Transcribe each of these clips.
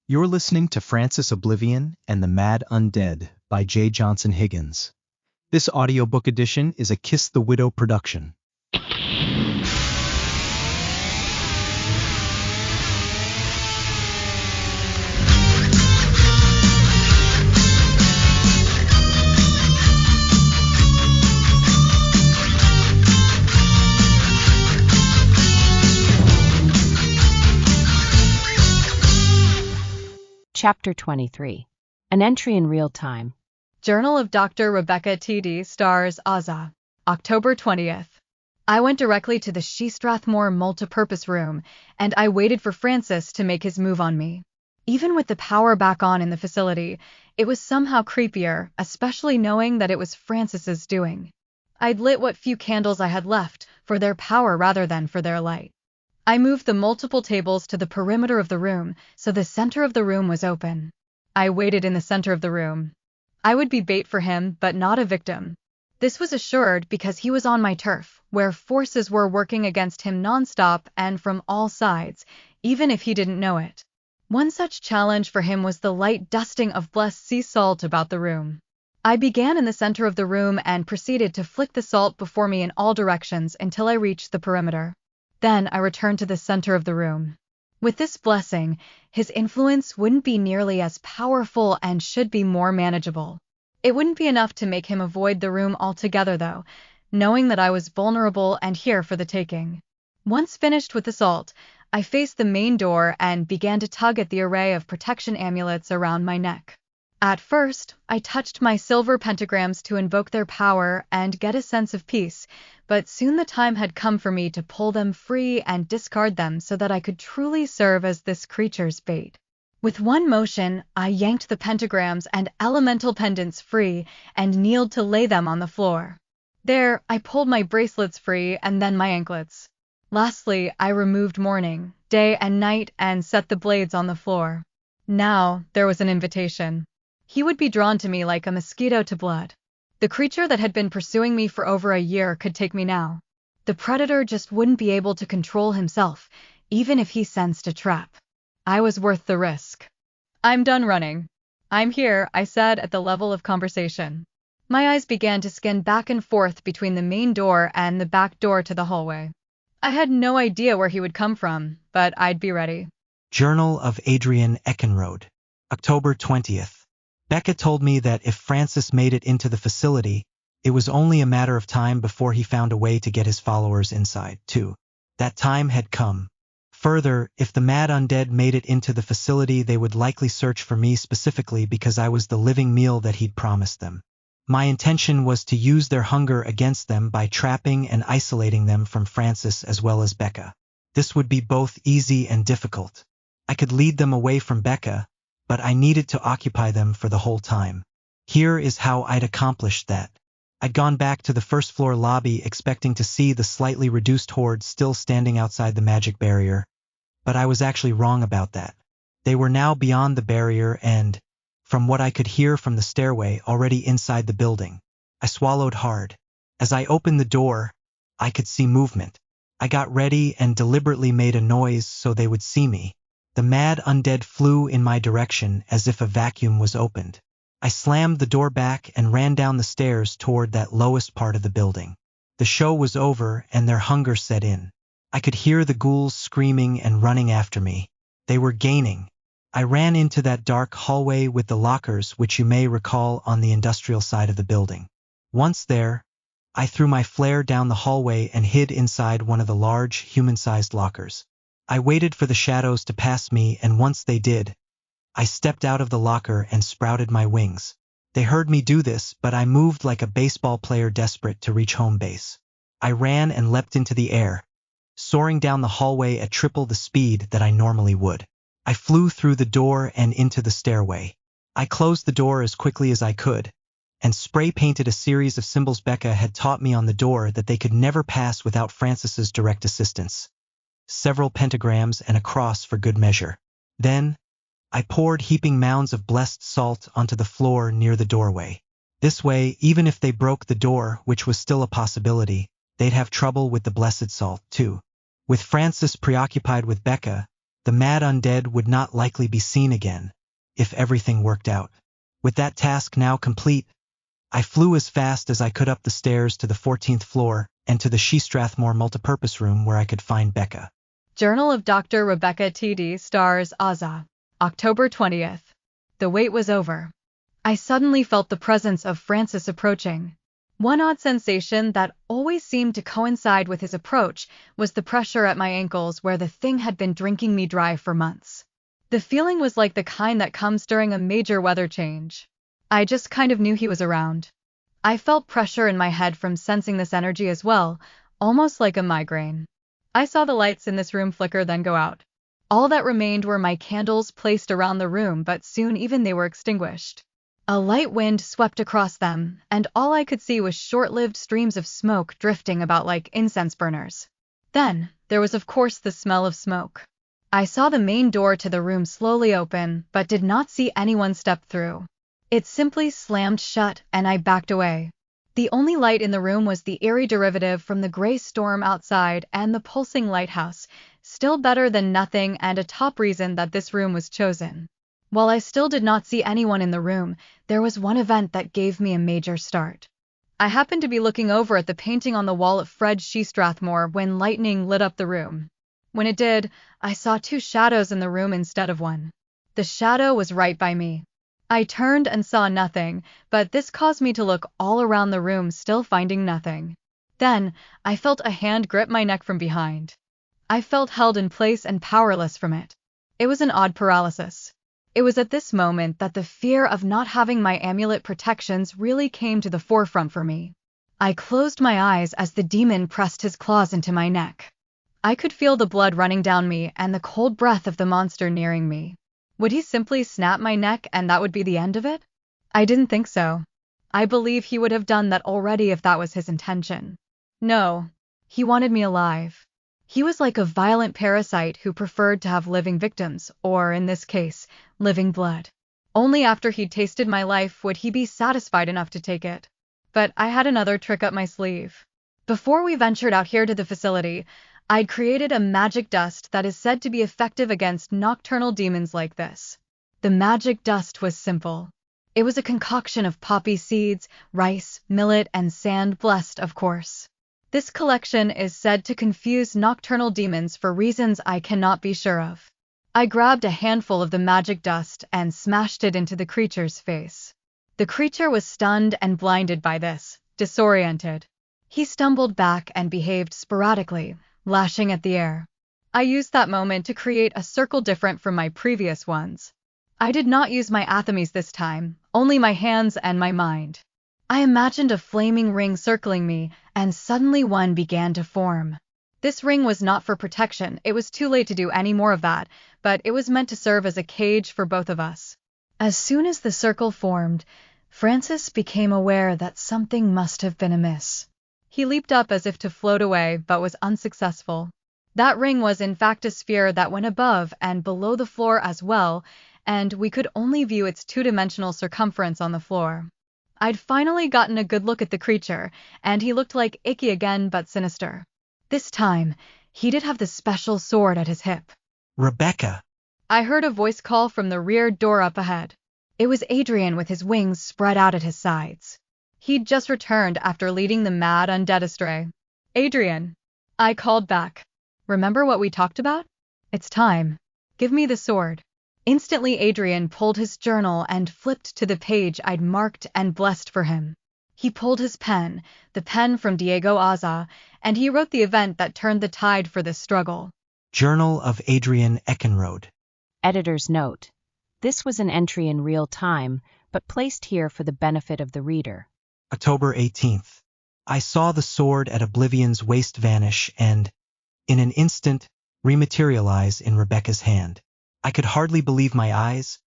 You're listening to Francis Oblivion and the Mad Undead by J. Johnson Higgins. This audiobook edition is a Kiss the Widow production. Chapter 23. An entry in real time. Journal of Dr. Rebecca T.D. stars Azza. October 20th. I went directly to the She Strathmore multipurpose room, and I waited for Francis to make his move on me. Even with the power back on in the facility, it was somehow creepier, especially knowing that it was Francis's doing. I'd lit what few candles I had left, for their power rather than for their light. I moved the multiple tables to the perimeter of the room, so the center of the room was open. I waited in the center of the room. I would be bait for him, but not a victim. This was assured because he was on my turf, where forces were working against him nonstop and from all sides, even if he didn't know it. One such challenge for him was the light dusting of blessed sea salt about the room. I began in the center of the room and proceeded to flick the salt before me in all directions until I reached the perimeter. Then I returned to the center of the room. With this blessing, his influence wouldn't be nearly as powerful and should be more manageable. It wouldn't be enough to make him avoid the room altogether, though, knowing that I was vulnerable and here for the taking. Once finished with the salt, I faced the main door and began to tug at the array of protection amulets around my neck. At first, I touched my silver pentagrams to invoke their power and get a sense of peace, but soon the time had come for me to pull them free and discard them so that I could truly serve as this creature's bait. With one motion, I yanked the pentagrams and elemental pendants free and kneeled to lay them on the floor. There, I pulled my bracelets free and then my anklets. Lastly, I removed morning, day and night and set the blades on the floor. Now, there was an invitation. He would be drawn to me like a mosquito to blood. The creature that had been pursuing me for over a year could take me now. The predator just wouldn't be able to control himself, even if he sensed a trap. I was worth the risk. I'm done running. I'm here, I said at the level of conversation. My eyes began to scan back and forth between the main door and the back door to the hallway. I had no idea where he would come from, but I'd be ready. Journal of Adrian Eckenrode. October 20th. Becca told me that if Francis made it into the facility, it was only a matter of time before he found a way to get his followers inside, too. That time had come. Further, if the Mad Undead made it into the facility, they would likely search for me specifically because I was the living meal that he'd promised them. My intention was to use their hunger against them by trapping and isolating them from Francis as well as Becca. This would be both easy and difficult. I could lead them away from Becca, but I needed to occupy them for the whole time. Here is how I'd accomplished that. I'd gone back to the first floor lobby expecting to see the slightly reduced horde still standing outside the magic barrier, but I was actually wrong about that. They were now beyond the barrier and, from what I could hear from the stairway, already inside the building. I swallowed hard. As I opened the door, I could see movement. I got ready and deliberately made a noise so they would see me. The Mad Undead flew in my direction as if a vacuum was opened. I slammed the door back and ran down the stairs toward that lowest part of the building. The show was over and their hunger set in. I could hear the ghouls screaming and running after me. They were gaining. I ran into that dark hallway with the lockers, which you may recall on the industrial side of the building. Once there, I threw my flare down the hallway and hid inside one of the large, human-sized lockers. I waited for the shadows to pass me, and once they did, I stepped out of the locker and sprouted my wings. They heard me do this, but I moved like a baseball player desperate to reach home base. I ran and leapt into the air, soaring down the hallway at triple the speed that I normally would. I flew through the door and into the stairway. I closed the door as quickly as I could, and spray-painted a series of symbols Becca had taught me on the door that they could never pass without Francis's direct assistance. Several pentagrams and a cross for good measure. Then, I poured heaping mounds of blessed salt onto the floor near the doorway. This way, even if they broke the door, which was still a possibility, they'd have trouble with the blessed salt, too. With Francis preoccupied with Becca, The mad undead would not likely be seen again, if everything worked out. With that task now complete, I flew as fast as I could up the stairs to the 14th floor and to the Strathmore multipurpose room where I could find Becca. Journal of Dr. Rebecca T.D. Stars Aza. October 20th. The wait was over. I suddenly felt the presence of Francis approaching. One odd sensation that always seemed to coincide with his approach was the pressure at my ankles where the thing had been drinking me dry for months. The feeling was like the kind that comes during a major weather change. I just kind of knew he was around. I felt pressure in my head from sensing this energy as well, almost like a migraine. I saw the lights in this room flicker then go out. All that remained were my candles placed around the room, but soon even they were extinguished. A light wind swept across them, and all I could see was short-lived streams of smoke drifting about like incense burners. Then, there was of course the smell of smoke. I saw the main door to the room slowly open, but did not see anyone step through. It simply slammed shut, and I backed away. The only light in the room was the eerie derivative from the gray storm outside and the pulsing lighthouse, still better than nothing and a top reason that this room was chosen. While I still did not see anyone in the room, there was one event that gave me a major start. I happened to be looking over at the painting on the wall of Fred Strathmore when lightning lit up the room. When it did, I saw two shadows in the room instead of one. The shadow was right by me. I turned and saw nothing, but this caused me to look all around the room, still finding nothing. Then, I felt a hand grip my neck from behind. I felt held in place and powerless from it. It was an odd paralysis. It was at this moment that the fear of not having my amulet protections really came to the forefront for me. I closed my eyes as the demon pressed his claws into my neck. I could feel the blood running down me and the cold breath of the monster nearing me. Would he simply snap my neck and that would be the end of it? I didn't think so. I believe he would have done that already if that was his intention. No, he wanted me alive. He was like a violent parasite who preferred to have living victims, or in this case, living blood. Only after he'd tasted my life would he be satisfied enough to take it. But I had another trick up my sleeve. Before we ventured out here to the facility, I'd created a magic dust that is said to be effective against nocturnal demons like this. The magic dust was simple. It was a concoction of poppy seeds, rice, millet, and sand, blessed, of course. This collection is said to confuse nocturnal demons for reasons I cannot be sure of. I grabbed a handful of the magic dust and smashed it into the creature's face. The creature was stunned and blinded by this, disoriented. He stumbled back and behaved sporadically, lashing at the air. I used that moment to create a circle different from my previous ones. I did not use my athames this time, only my hands and my mind. I imagined a flaming ring circling me, and suddenly one began to form. This ring was not for protection, it was too late to do any more of that, but it was meant to serve as a cage for both of us. As soon as the circle formed, Francis became aware that something must have been amiss. He leaped up as if to float away, but was unsuccessful. That ring was in fact a sphere that went above and below the floor as well, and we could only view its two-dimensional circumference on the floor. I'd finally gotten a good look at the creature, and he looked like Icky again, but sinister. This time, he did have the special sword at his hip. Rebecca! I heard a voice call from the rear door up ahead. It was Adrian with his wings spread out at his sides. He'd just returned after leading the mad undead astray. Adrian! I called back. Remember what we talked about? It's time. Give me the sword. Instantly Adrian pulled his journal and flipped to the page I'd marked and blessed for him. He pulled his pen, the pen from Diego Aza, and he wrote the event that turned the tide for this struggle. Journal of Adrian Eckenrode. Editor's note. This was an entry in real time, but placed here for the benefit of the reader. October 18th. I saw the sword at Oblivion's waist vanish and, in an instant, rematerialize in Rebecca's hand. I could hardly believe my eyes,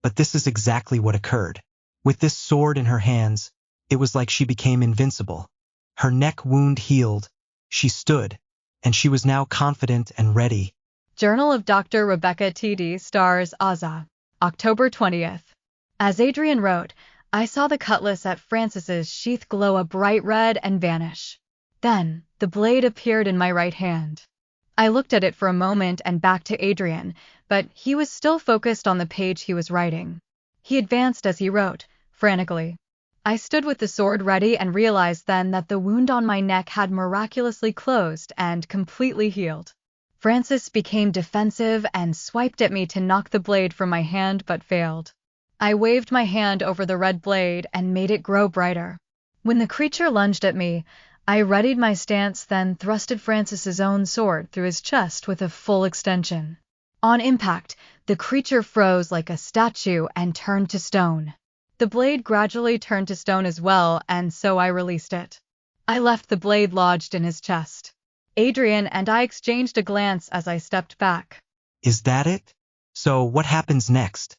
but this is exactly what occurred. With this sword in her hands, it was like she became invincible. Her neck wound healed, she stood, and she was now confident and ready. Journal of Dr. Rebecca T.D. Stars Aza. October 20th. As Adrian wrote, I saw the cutlass at Francis's sheath glow a bright red and vanish. Then, the blade appeared in my right hand. I looked at it for a moment and back to Adrian, but he was still focused on the page he was writing. He advanced as he wrote, frantically. I stood with the sword ready and realized then that the wound on my neck had miraculously closed and completely healed. Francis became defensive and swiped at me to knock the blade from my hand but failed. I waved my hand over the red blade and made it grow brighter. When the creature lunged at me, I readied my stance, then thrusted Francis's own sword through his chest with a full extension. On impact, the creature froze like a statue and turned to stone. The blade gradually turned to stone as well, and so I released it. I left the blade lodged in his chest. Adrian and I exchanged a glance as I stepped back. Is that it? So what happens next?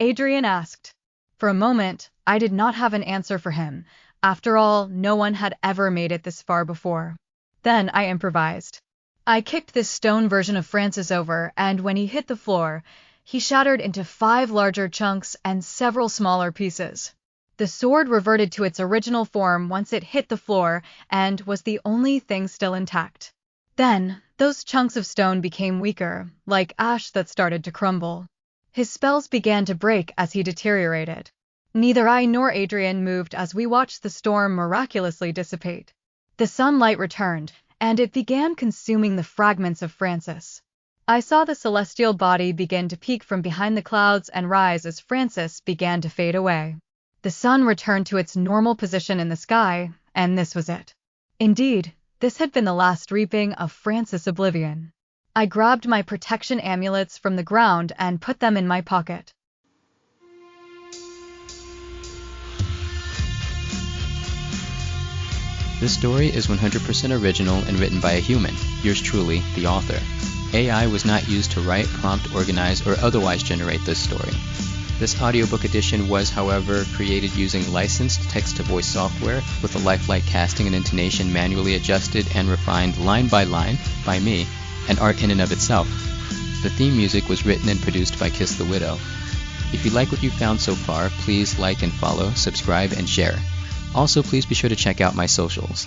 Adrian asked. For a moment, I did not have an answer for him. After all, no one had ever made it this far before. Then I improvised. I kicked this stone version of Francis over, and when he hit the floor, he shattered into 5 larger chunks and several smaller pieces. The sword reverted to its original form once it hit the floor and was the only thing still intact. Then, those chunks of stone became weaker, like ash that started to crumble. His spells began to break as he deteriorated. Neither I nor Adrian moved as we watched the storm miraculously dissipate. The sunlight returned, and it began consuming the fragments of Francis. I saw the celestial body begin to peek from behind the clouds and rise as Francis began to fade away. The sun returned to its normal position in the sky, and this was it. Indeed, this had been the last reaping of Francis' oblivion. I grabbed my protection amulets from the ground and put them in my pocket. This story is 100% original and written by a human, yours truly, the author. AI was not used to write, prompt, organize, or otherwise generate this story. This audiobook edition was, however, created using licensed text-to-voice software with a lifelike casting and intonation manually adjusted and refined line by line by me, and art in and of itself. The theme music was written and produced by Kiss the Widow. If you like what you've found so far, please like and follow, subscribe, and share. Also, please be sure to check out my socials.